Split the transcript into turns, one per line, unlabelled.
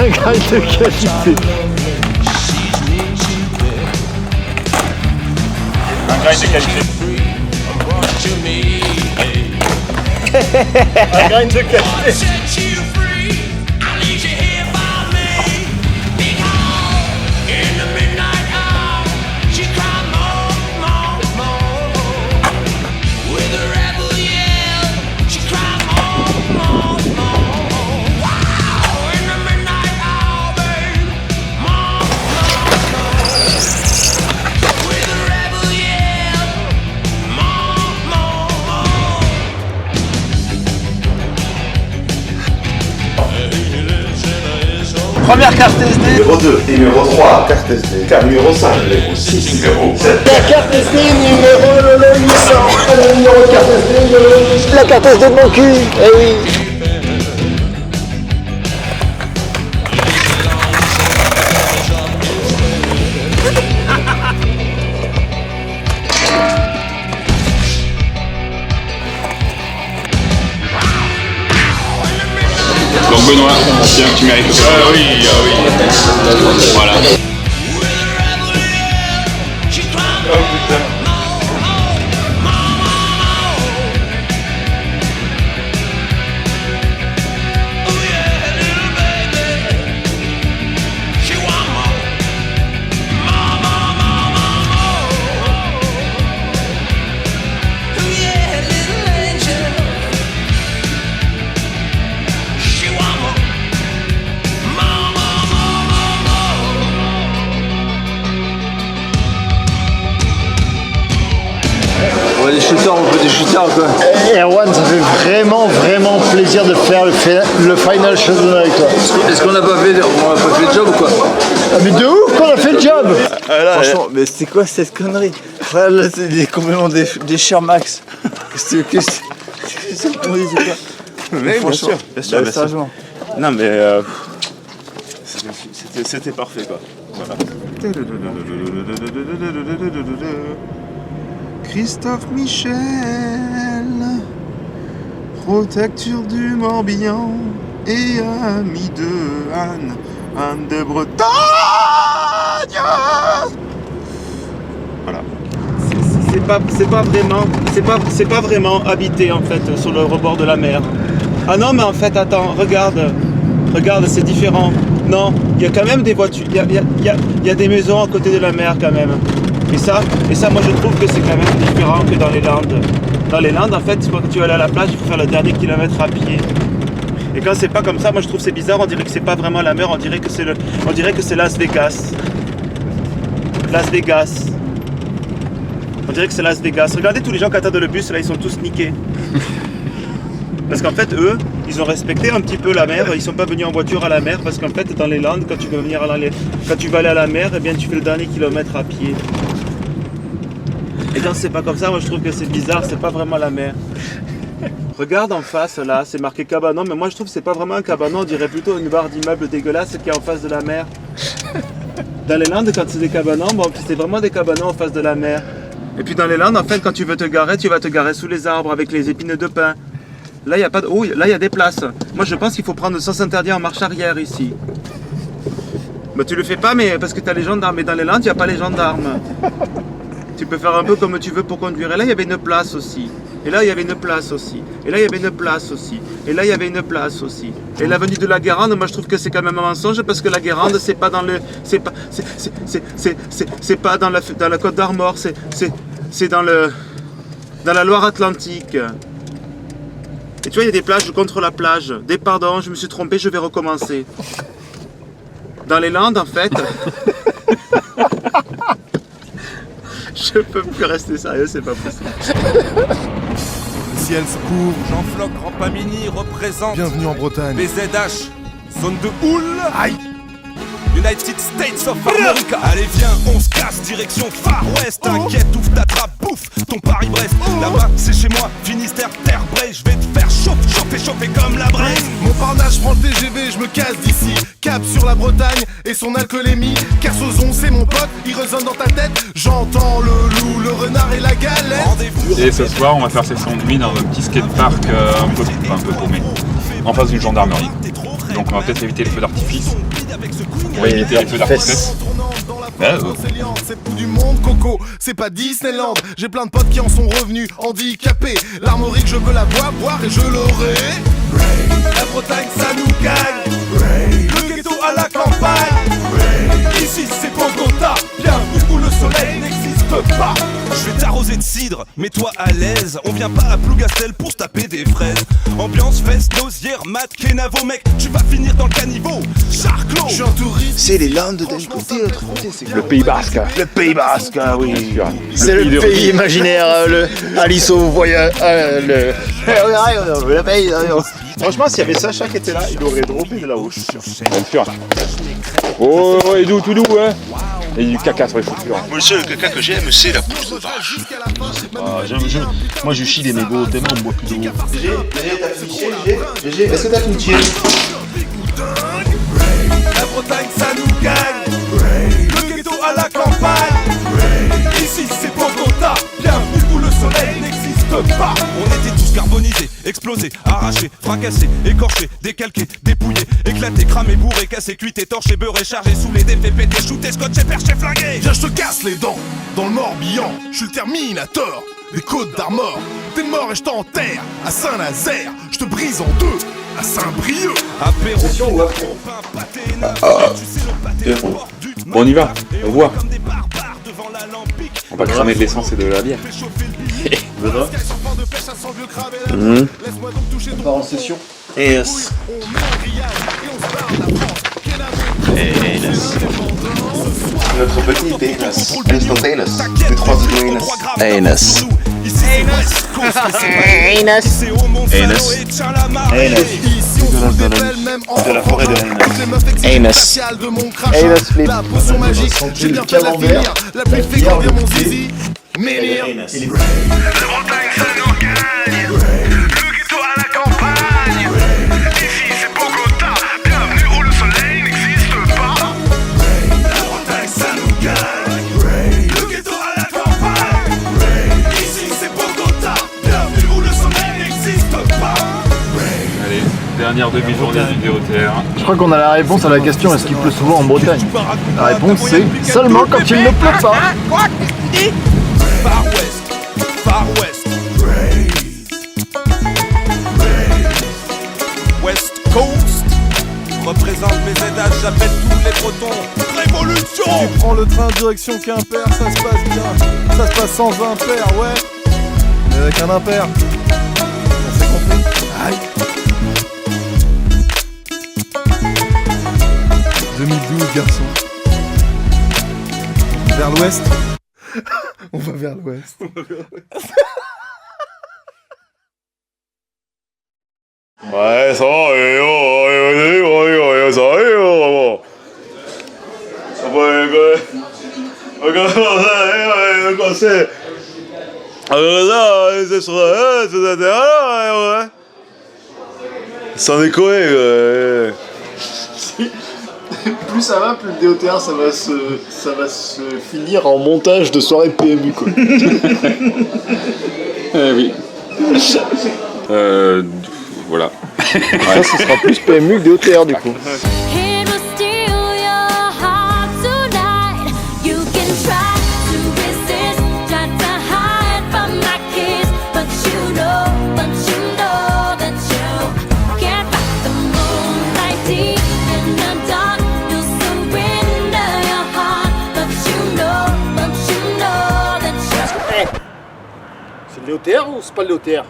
Un grain de qualité.
Un grain de qualité. Un grain de qualité.
Première carte SD.
Numéro 2, numéro 3, carte SD. Carte numéro 5, numéro 6, numéro 7.
La carte SD numéro 800. Le numéro de carte SD. La carte SD de mon cul. Eh oui.
Donc Benoît, bien que tu mérites le ça. Oui. Voilà. Oh putain.
Ouais, des shooters, on fait des shooters quoi. Erwan, ça fait vraiment plaisir de faire le final showdown avec toi.
Est-ce qu'on n'a pas fait le job ou quoi?
Ah mais de ouf qu'on a fait le job.
Franchement, mais c'est quoi cette connerie? Frère, là c'est complètement des chers max. Qu'est-ce que c'est qu'on dit, c'est quoi?
Mais bien sûr.
Sérieusement.
Non mais c'était parfait quoi. Voilà. Christophe Michel, protecteur du Morbihan et ami de Anne de Bretagne. Voilà. C'est pas vraiment habité en fait sur le rebord de la mer. Ah non mais en fait attends, regarde, c'est différent. Non, il y a quand même des voitures, il y a des maisons à côté de la mer quand même. Et ça moi je trouve que c'est quand même différent que dans les Landes. Dans les Landes en fait, quand tu vas aller à la plage, il faut faire le dernier kilomètre à pied. Et quand c'est pas comme ça, moi je trouve c'est bizarre, on dirait que c'est pas vraiment la mer, on dirait que c'est Las Vegas. Las Vegas. On dirait que c'est Las Vegas. Regardez tous les gens qui attendent le bus, là ils sont tous niqués. Parce qu'en fait eux, ils ont respecté un petit peu la mer, ils sont pas venus en voiture à la mer parce qu'en fait dans les Landes, quand tu vas aller à la mer, eh bien tu fais le dernier kilomètre à pied. Et quand c'est pas comme ça, moi je trouve que c'est bizarre, c'est pas vraiment la mer. Regarde en face là, c'est marqué cabanon, mais moi je trouve que c'est pas vraiment un cabanon, on dirait plutôt une barre d'immeubles dégueulasse qui est en face de la mer. Dans les Landes, quand c'est des cabanons, bon c'est vraiment des cabanons en face de la mer. Et puis dans les Landes, en fait, quand tu veux te garer, tu vas te garer sous les arbres avec les épines de pin. Là, il y a pas de... Oh, là, il y a des places. Moi, je pense qu'il faut prendre le sens interdit en marche arrière ici. Bah, tu le fais pas, mais parce que tu as les gendarmes. Mais dans les Landes, il n'y a pas les gendarmes. Tu peux faire un peu comme tu veux pour conduire. Et là, il y avait une place aussi. Et là, il y avait une place aussi. Et là, il y avait une place aussi. Et là, il y avait une place aussi. Et l'avenue de la Guérande, moi, je trouve que c'est quand même un mensonge parce que la Guérande, c'est pas dans le... C'est pas dans la Côte d'Armor. C'est dans la Loire-Atlantique. Et tu vois, il y a des plages contre la plage. Des pardons, je me suis trompé, je vais recommencer. Dans les Landes, en fait... Je peux plus rester sérieux, c'est pas possible.
Le ciel se couvre, Jean Floc, Grand Pamini représente.
Bienvenue en Bretagne.
BZH, zone de houle. Aïe. United States of America. Allez viens, on se casse, direction Far West. T'inquiète, ouvre ta trappe, bouffe ton Paris-Brest. Là-bas, c'est chez moi, Finistère, Terre, Brest. Je vais te faire chauffer comme la braise.
Montparnasse, je prends le TGV, je me casse d'ici. Cap sur la Bretagne et son alcoolémie. Kersozon, c'est mon pote, il résonne dans ta tête. J'entends le loup, le renard et la galette.
Et ce soir, on va faire session de nuit dans un petit skatepark un peu paumé, en face d'une gendarmerie. Donc on va peut-être éviter le feu d'artifice.
avec ce queen.
On va éviter les feux d'artifice.
C'est tout du monde, Coco, c'est pas Disneyland. J'ai plein de potes qui en sont revenus handicapés. L'armorique, je veux la voir et je l'aurai.
La Bretagne, ça nous gagne. Le ghetto à la campagne. Ici, c'est Bogota, bienvenue où le soleil n'existe pas. Je vais t'arroser de cidre, mets-toi à l'aise. On vient pas à Plougastel pour se taper des fraises. Ambiance, fesse, nosière, mat, kenavo, mec. Tu vas finir dans le caniveau, charclos.
Je suis un touriste.
C'est les Landes d'un côté, l'autre côté, c'est
Le Pays Basque.
le Pays Basque, oui.
C'est le pays imaginaire, le Alice au voyage. Le pays.
Franchement, s'il y avait Sacha qui était là, il aurait droppé de là-haut.
Bien sûr. Oh, et tout doux, hein. Et du caca sur les chaussures.
Le seul caca que j'aime, c'est la pousse de vache.
Moi je chie des mégots tellement on boit plus d'eau.
GG, est-ce que t'as Twitché?
La Bretagne, ça nous gagne. Le ghetto à la campagne. Ici, c'est Bogota, bienvenue où le soleil n'existe pas. On était tous carbonisés, explosés, arrachés, fracassés, écorchés, décalqués, dépouillés, éclatés, cramés, bourrés, cassés, cuités, torchés, beurrés, chargés, saoulés, défaits, pétés, shootés, scotchés, perchés, flingués.
Viens, je te casse les dents dans le Morbihan. Je suis le Terminator des Côtes d'Armor. T'es mort et je t'enterre à Saint-Nazaire. Je te brise en deux à Saint-Brieuc.
Apéro,
ou après?
pain, pâté, navet, tu sais, le pâté, le port du
Bon, on y va, on voit.
comme des barbares devant l'alambic.
On va cramer de l'essence et de la bière.
On part en session.
Yes.
Notre petit pénis instantaneous de 3 secondes.
Anus.
Ici on se dépelle même en
De la forêt de
Anus. De mon crachat. La potion magique, j'ai bien fait de la finir. La pluie fait grandir mon zizi. Menhir.
La Bretagne, ça nous gagne. Le ghetto à la campagne. Ici, c'est Bogota, bienvenue où le soleil n'existe pas. La Bretagne, ça nous gagne. Le ghetto à la campagne. Ici, c'est Bogota, bienvenue où le soleil n'existe pas.
Allez, dernière demi-journée du DOTR.
Je crois qu'on a la réponse à la question est-ce qu'il pleut souvent en Bretagne? La réponse c'est seulement quand il ne pleut pas.
Far West, Far West. West Coast. Représente mes aidages, j'appelle tous les Bretons. Révolution.
Tu prends le train direction Quimper, ça se passe bien. Ça se passe sans impair, ouais. Mais avec un impair. On s'est compris. Aïe. 2012, garçon. Vers l'ouest. On va vers l'ouest.
Ouais, ça va, ça va. Sans déconner,
Plus ça va, plus le DOTR ça va se finir en montage de soirée PMU quoi.
Oui. Voilà.
Ça ce sera plus PMU que DOTR du coup.
It will steal your heart tonight. You can try to resist, try to hide from my kiss, but you know that you can't fight the moonlight deep in the dark. You'll surrender your heart, but you know that you.
C'est le DOTR ou c'est pas le DOTR?